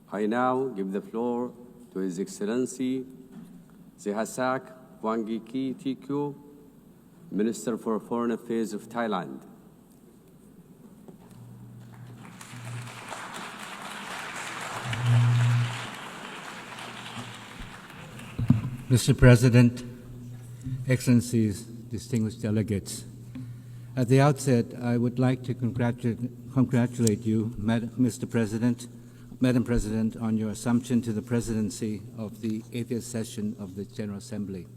I now give the floor to His Excellency Sihasak Wangiki Tikyu, Minister for Foreign Affairs of Thailand. Mr. President, Excellencies, distinguished delegates, at the outset, I would like to congratulate you, Madam President, on your assumption to the presidency of the 80th session of the General Assembly.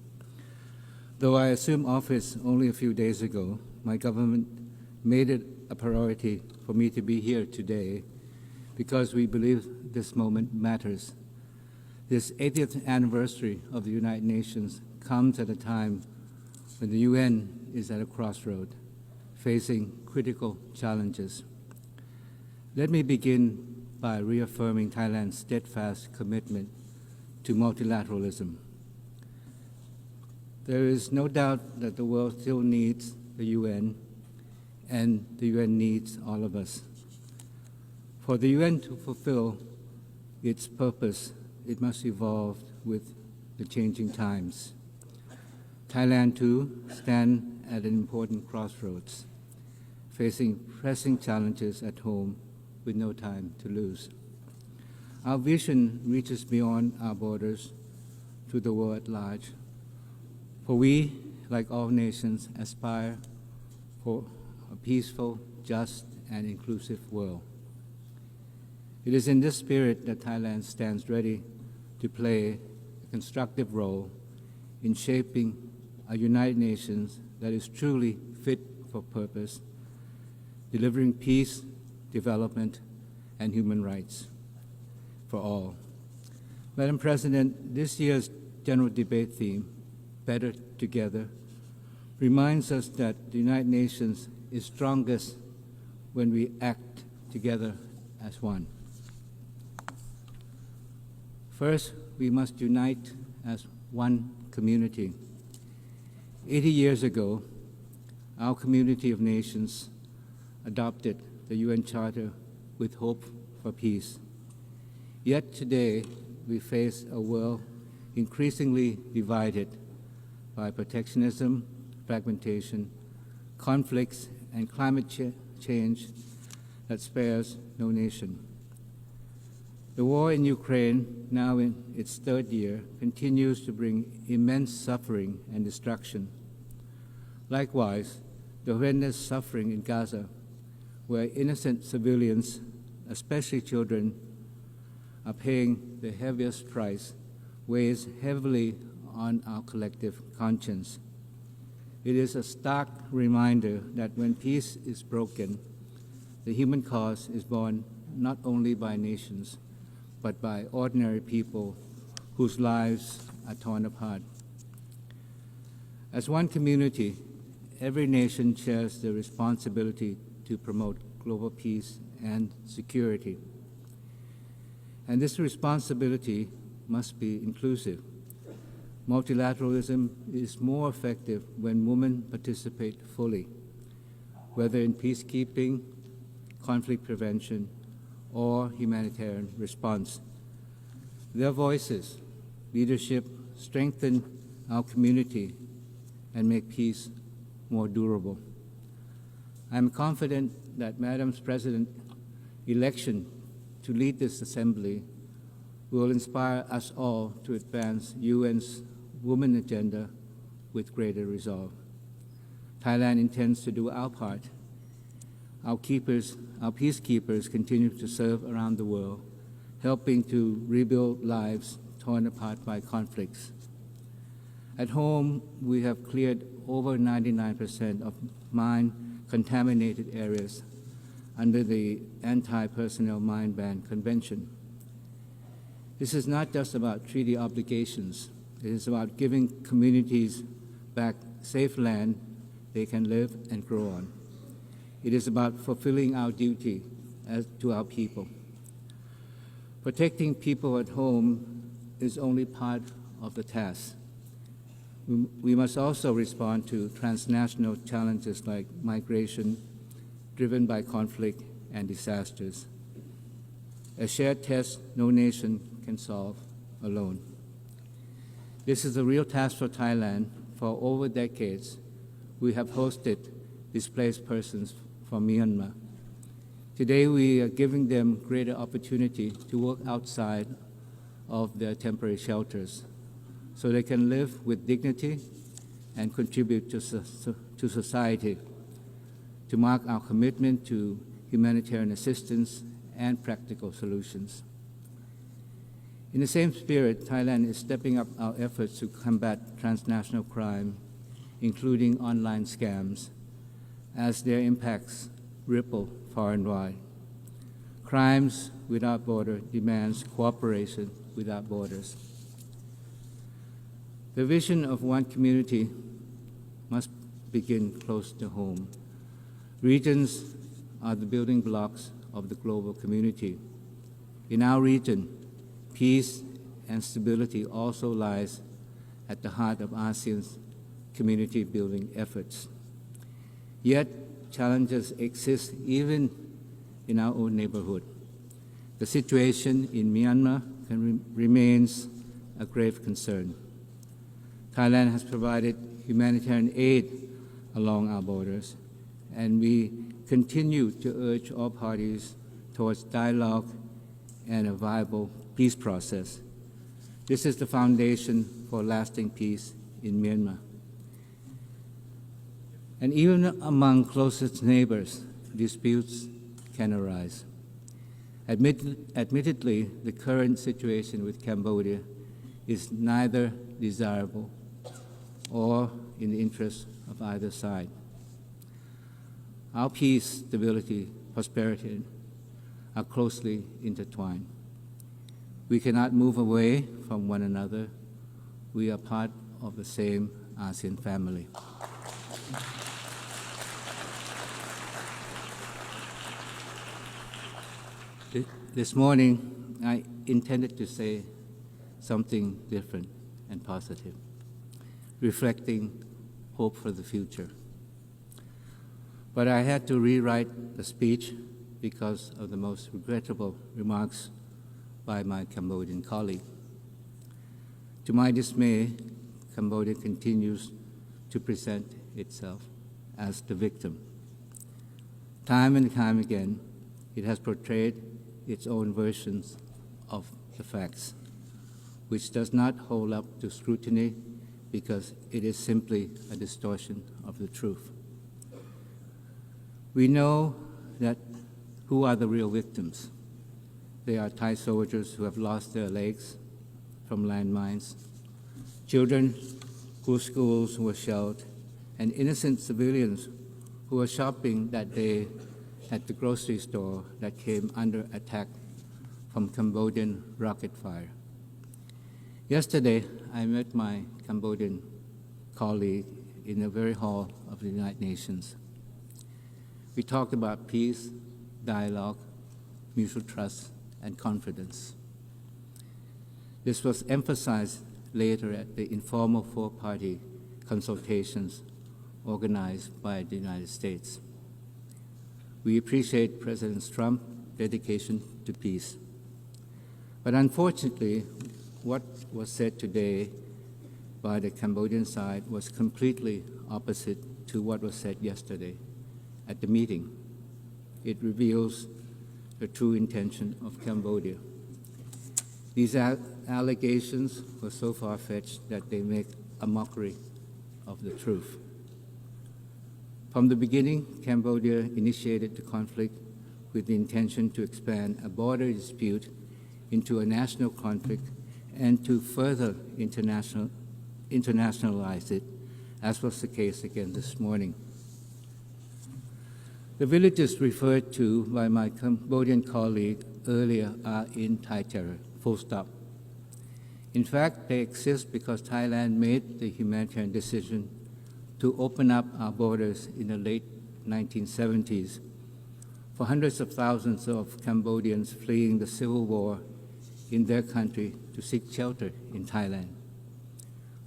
Though I assumed office only a few days ago, my government made it a priority for me to be here today because we believe this moment matters. This 80th anniversary of the United Nations comes at a time when the UN is at a crossroad, facing critical challenges. Let me begin by reaffirming Thailand's steadfast commitment to multilateralism. There is no doubt that the world still needs the UN, and the UN needs all of us. For the UN to fulfill its purpose, it must evolve with the changing times. Thailand, too, stands at an important crossroads, facing pressing challenges at home with no time to lose. Our vision reaches beyond our borders to the world at large, for we, like all nations, aspire for a peaceful, just, and inclusive world. It is in this spirit that Thailand stands ready to play a constructive role in shaping a United Nations that is truly fit for purpose, delivering peace, development, and human rights for all. Madam President, this year's general debate theme, Better Together, reminds us that the United Nations is strongest when we act together as one. First, we must unite as one community. 80 years ago, our community of nations adopted the UN Charter with hope for peace. Yet today, we face a world increasingly divided by protectionism, fragmentation, conflicts, and climate change that spares no nation. The war in Ukraine, now in its third year, continues to bring immense suffering and destruction. Likewise, the horrendous suffering in Gaza, where innocent civilians, especially children, are paying the heaviest price, weighs heavily on our collective conscience. It is a stark reminder that when peace is broken, the human cause is borne not only by nations, but by ordinary people whose lives are torn apart. As one community, every nation shares the responsibility to promote global peace and security. And this responsibility must be inclusive. Multilateralism is more effective when women participate fully, whether in peacekeeping, conflict prevention, or humanitarian response. Their voices, leadership strengthen our community and make peace more durable. I am confident that Madam President's election to lead this assembly will inspire us all to advance UN's Women Agenda with greater resolve. Thailand intends to do our part. Our peacekeepers continue to serve around the world, helping to rebuild lives torn apart by conflicts. At home, we have cleared over 99% of mine-contaminated areas under the Anti-Personnel Mine Ban Convention. This is not just about treaty obligations. It is about giving communities back safe land they can live and grow on. It is about fulfilling our duty to our people. Protecting people at home is only part of the task. We must also respond to transnational challenges like migration, driven by conflict and disasters. a shared test no nation can solve alone. This is a real task for Thailand. For over decades, we have hosted displaced persons from Myanmar. Today, we are giving them greater opportunity to work outside of their temporary shelters so they can live with dignity and contribute to society, to mark our commitment to humanitarian assistance and practical solutions. In the same spirit, Thailand is stepping up our efforts to combat transnational crime, including online scams, as their impacts ripple far and wide. Crimes without borders demands cooperation without borders. The vision of one community must begin close to home. Regions are the building blocks of the global community. In our region, peace and stability also lies at the heart of ASEAN's community building efforts. Yet, challenges exist even in our own neighborhood. The situation in Myanmar remains a grave concern. Thailand has provided humanitarian aid along our borders, and we continue to urge all parties towards dialogue and a viable peace process. This is the foundation for lasting peace in Myanmar. And even among closest neighbors, disputes can arise. Admittedly, the current situation with Cambodia is neither desirable or in the interest of either side. Our peace, stability, prosperity are closely intertwined. We cannot move away from one another. We are part of the same ASEAN family. This morning, I intended to say something different and positive, reflecting hope for the future. But I had to rewrite the speech because of the most regrettable remarks by my Cambodian colleague. To my dismay, Cambodia continues to present itself as the victim. Time and time again, it has portrayed its own versions of the facts, which does not hold up to scrutiny because it is simply a distortion of the truth. We know that who are the real victims. They are Thai soldiers who have lost their legs from landmines, children whose schools were shelled, and innocent civilians who were shopping that day at the grocery store that came under attack from Cambodian rocket fire. Yesterday, I met my Cambodian colleague in the very hall of the United Nations. We talked about peace, dialogue, mutual trust, and confidence. This was emphasized later at the informal four-party consultations organized by the United States. We appreciate President Trump's dedication to peace. But unfortunately, what was said today by the Cambodian side was completely opposite to what was said yesterday at the meeting. It reveals the true intention of Cambodia. These allegations were so far-fetched that they make a mockery of the truth. From the beginning, Cambodia initiated the conflict with the intention to expand a border dispute into a national conflict and to further internationalize it, as was the case again this morning. The villages referred to by my Cambodian colleague earlier are in Thai terror, full stop. In fact, they exist because Thailand made the humanitarian decision to open up our borders in the late 1970s for hundreds of thousands of Cambodians fleeing the civil war in their country to seek shelter in Thailand.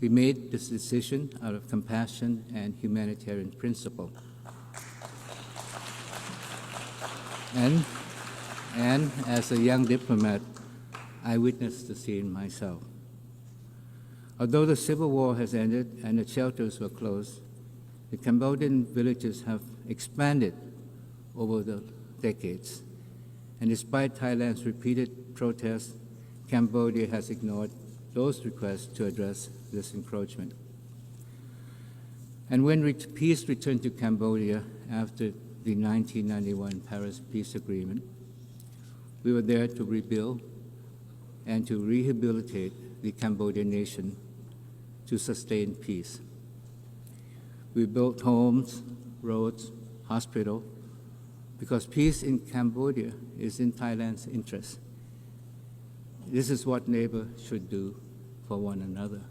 We made this decision out of compassion and humanitarian principle. And And as a young diplomat, I witnessed the scene myself. Although the civil war has ended and the shelters were closed, the Cambodian villages have expanded over the decades. And despite Thailand's repeated protests, Cambodia has ignored those requests to address this encroachment. And when peace returned to Cambodia after the 1991 Paris Peace Agreement, we were there to rebuild and to rehabilitate the Cambodian nation to sustain peace. We built homes, roads, hospitals, because peace in Cambodia is in Thailand's interest. This is what neighbors should do for one another.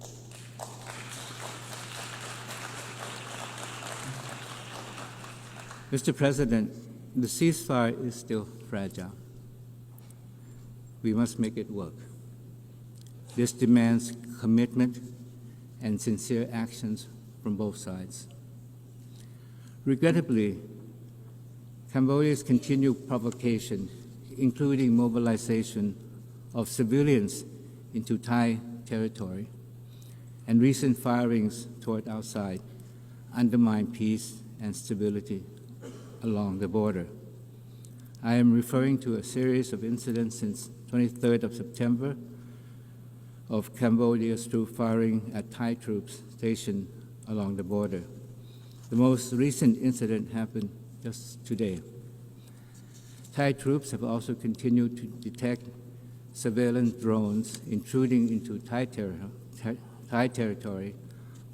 Mr. President, the ceasefire is still fragile. We must make it work. This demands commitment and sincere actions from both sides. Regrettably, Cambodia's continued provocation, including mobilization of civilians into Thai territory and recent firings toward outside, undermine peace and stability along the border. I am referring to a series of incidents since 23rd of September of Cambodia's troop firing at Thai troops stationed along the border. The most recent incident happened just today. Thai troops have also continued to detect surveillance drones intruding into Thai territory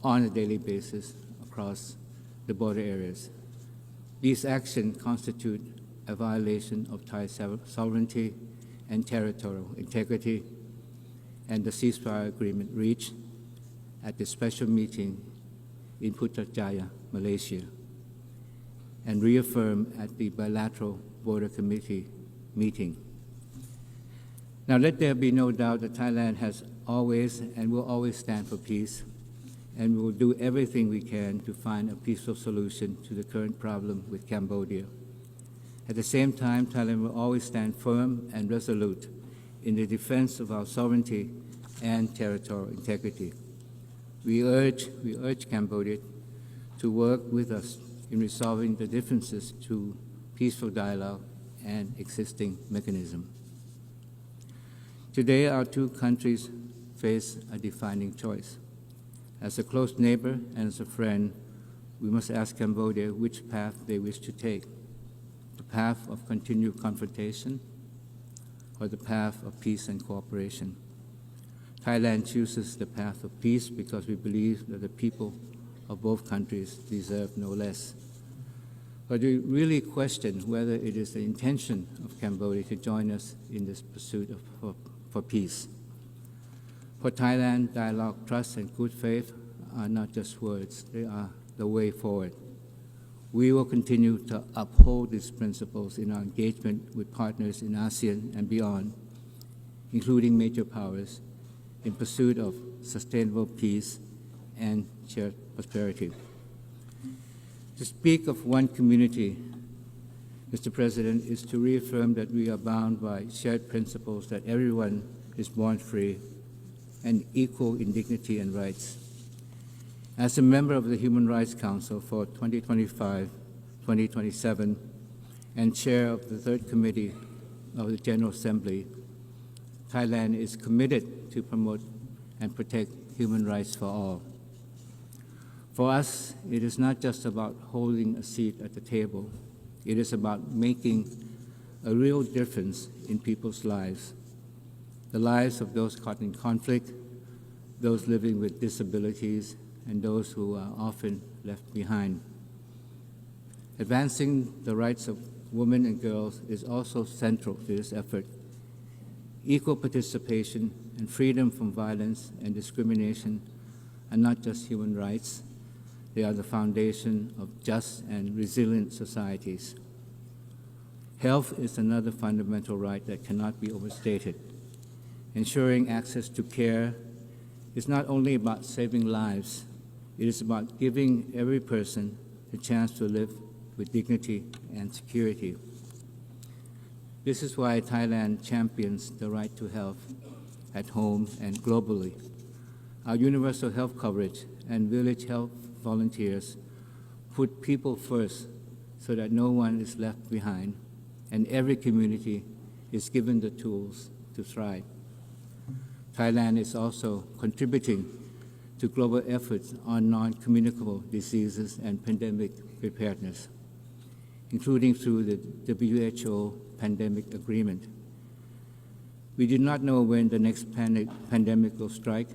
on a daily basis across the border areas. These actions constitute a violation of Thai sovereignty and territorial integrity, and the ceasefire agreement reached at the special meeting in Putrajaya, Malaysia, and reaffirmed at the bilateral border committee meeting. Now, let there be no doubt that Thailand has always and will always stand for peace, and we will do everything we can to find a peaceful solution to the current problem with Cambodia. At the same time, Thailand will always stand firm and resolute in the defense of our sovereignty and territorial integrity. We urge Cambodia to work with us in resolving the differences through peaceful dialogue and existing mechanism. Today, our two countries face a defining choice. As a close neighbor and as a friend, we must ask Cambodia which path they wish to take, the path of continued confrontation or the path of peace and cooperation. Thailand chooses the path of peace because we believe that the people of both countries deserve no less. But we really question whether it is the intention of Cambodia to join us in this pursuit for peace. For Thailand, dialogue, trust, and good faith are not just words, they are the way forward. We will continue to uphold these principles in our engagement with partners in ASEAN and beyond, including major powers, in pursuit of sustainable peace and shared prosperity. To speak of one community, Mr. President, is to reaffirm that we are bound by shared principles that everyone is born free and equal in dignity and rights. As a member of the Human Rights Council for 2025-2027 and chair of the Third Committee of the General Assembly, Thailand is committed to promote and protect human rights for all. For us, it is not just about holding a seat at the table. It is about making a real difference in people's lives, the lives of those caught in conflict, those living with disabilities, and those who are often left behind. Advancing the rights of women and girls is also central to this effort. Equal participation and freedom from violence and discrimination are not just human rights, they are the foundation of just and resilient societies. Health is another fundamental right that cannot be overstated. Ensuring access to care is not only about saving lives, it is about giving every person the chance to live with dignity and security. This is why Thailand champions the right to health at home and globally. Our universal health coverage and village health volunteers put people first so that no one is left behind and every community is given the tools to thrive. Thailand is also contributing to global efforts on non-communicable diseases and pandemic preparedness, including through the WHO pandemic agreement. We do not know when the next pandemic will strike,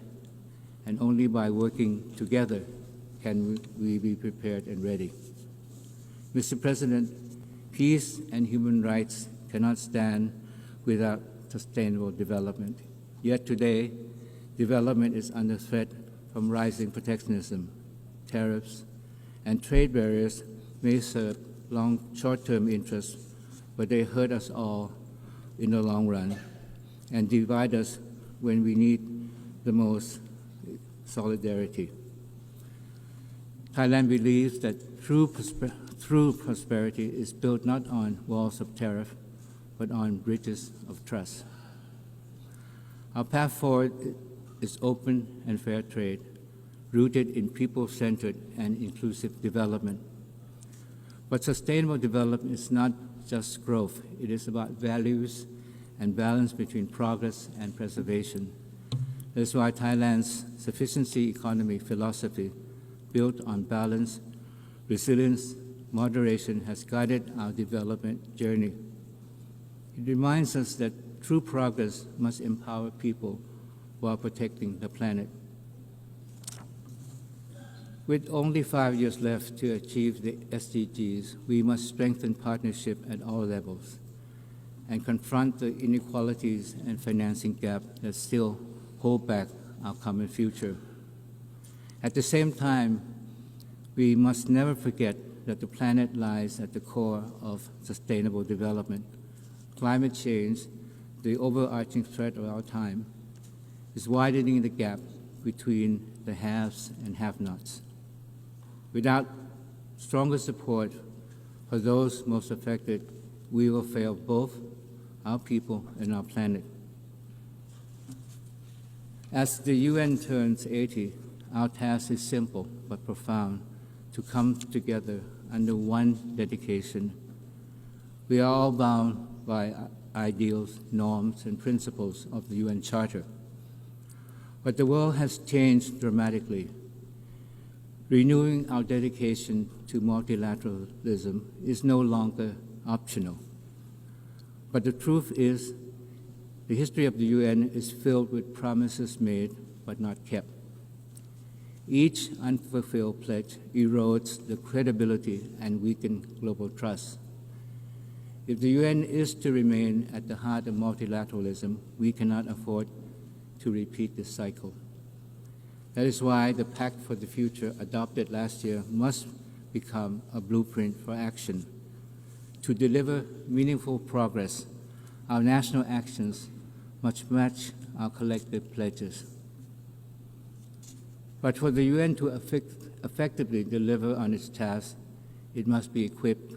and only by working together can we be prepared and ready. Mr. President, peace and human rights cannot stand without sustainable development. Yet today, development is under threat from rising protectionism, tariffs, and trade barriers may serve short-term interests, but they hurt us all in the long run and divide us when we need the most solidarity. Thailand believes that true prosperity is built not on walls of tariff, but on bridges of trust. Our path forward is open and fair trade, rooted in people-centered and inclusive development. But sustainable development is not just growth. It is about values and balance between progress and preservation. That is why Thailand's sufficiency economy philosophy, built on balance, resilience, moderation, has guided our development journey. It reminds us that true progress must empower people while protecting the planet. With only 5 years left to achieve the SDGs, we must strengthen partnership at all levels and confront the inequalities and financing gap that still hold back our common future. At the same time, we must never forget that the planet lies at the core of sustainable development. Climate change, the overarching threat of our time, is widening the gap between the haves and have-nots. Without stronger support for those most affected, we will fail both our people and our planet. As the UN turns 80, our task is simple but profound: to come together under one dedication. We are all bound by ideals, norms, and principles of the UN Charter. But the world has changed dramatically. Renewing our dedication to multilateralism is no longer optional. But the truth is, the history of the UN is filled with promises made but not kept. Each unfulfilled pledge erodes the credibility and weakens global trust. If the UN is to remain at the heart of multilateralism, we cannot afford to repeat this cycle. That is why the Pact for the Future adopted last year must become a blueprint for action. To deliver meaningful progress, our national actions must match our collective pledges. But for the UN to effectively deliver on its task, it must be equipped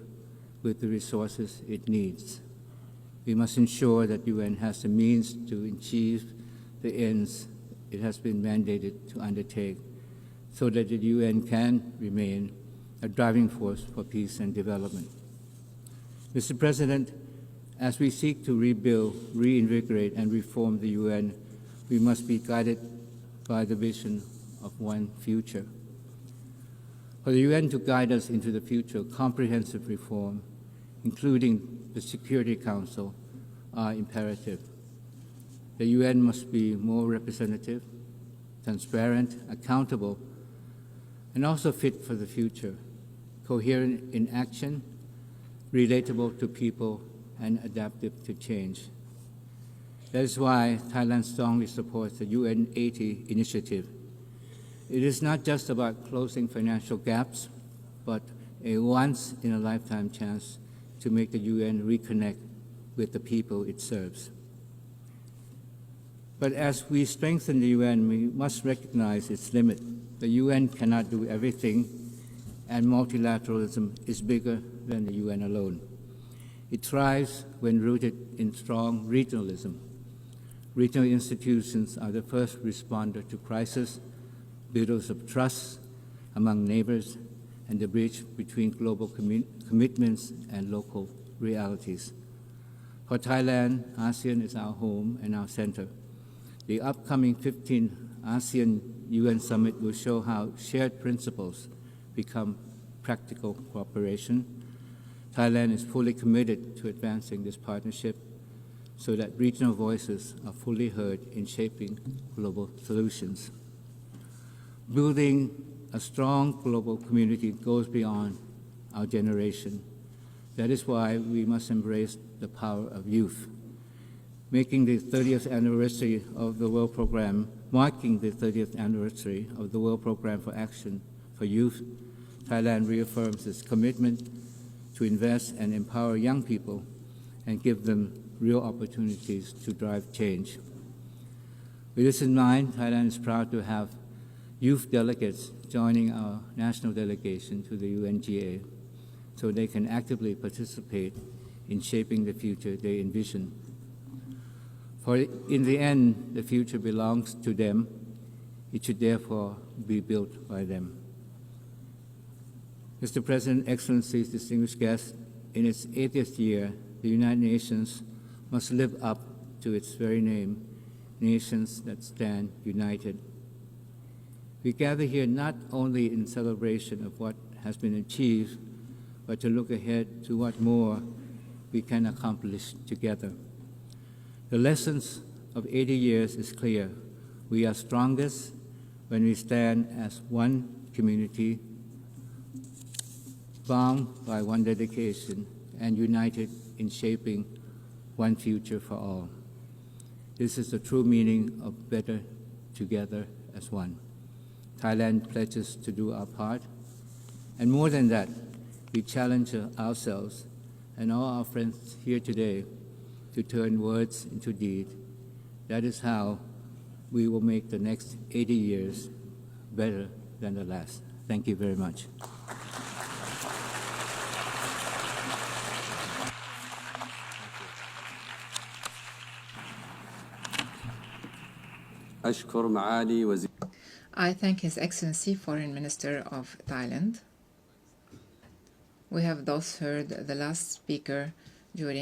with the resources it needs. We must ensure that the UN has the means to achieve the ends it has been mandated to undertake, so that the UN can remain a driving force for peace and development. Mr. President, as we seek to rebuild, reinvigorate, and reform the UN, we must be guided by the vision of one future. For the UN to guide us into the future, comprehensive reform, including the Security Council, are imperative. The UN must be more representative, transparent, accountable, and also fit for the future, coherent in action, relatable to people, and adaptive to change. That is why Thailand strongly supports the UN 80 initiative. It is not just about closing financial gaps, but a once-in-a-lifetime chance to make the UN reconnect with the people it serves. But as we strengthen the UN, we must recognize its limit. The UN cannot do everything, and multilateralism is bigger than the UN alone. It thrives when rooted in strong regionalism. Regional institutions are the first responder to crisis, builders of trust among neighbors, and the bridge between global commitments and local realities. For Thailand, ASEAN is our home and our center. The upcoming 15th ASEAN UN Summit will show how shared principles become practical cooperation. Thailand is fully committed to advancing this partnership so that regional voices are fully heard in shaping global solutions. Building a strong global community goes beyond our generation. That is why we must embrace the power of youth. Marking the 30th anniversary of the World Programme for Action for Youth, Thailand reaffirms its commitment to invest and empower young people and give them real opportunities to drive change. With this in mind, Thailand is proud to have youth delegates joining our national delegation to the UNGA so they can actively participate in shaping the future they envision. For in the end, the future belongs to them. It should therefore be built by them. Mr. President, Excellencies, distinguished guests, in its 80th year, the United Nations must live up to its very name, nations that stand united. We gather here not only in celebration of what has been achieved, but to look ahead to what more we can accomplish together. The lessons of 80 years is clear. We are strongest when we stand as one community, bound by one dedication, and united in shaping one future for all. This is the true meaning of better together as one. Thailand pledges to do our part, and more than that, we challenge ourselves and all our friends here today to turn words into deed. That is how we will make the next 80 years better than the last. Thank you very much. أشكر معالي وزير. I thank His Excellency Foreign Minister of Thailand. We have thus heard the last speaker during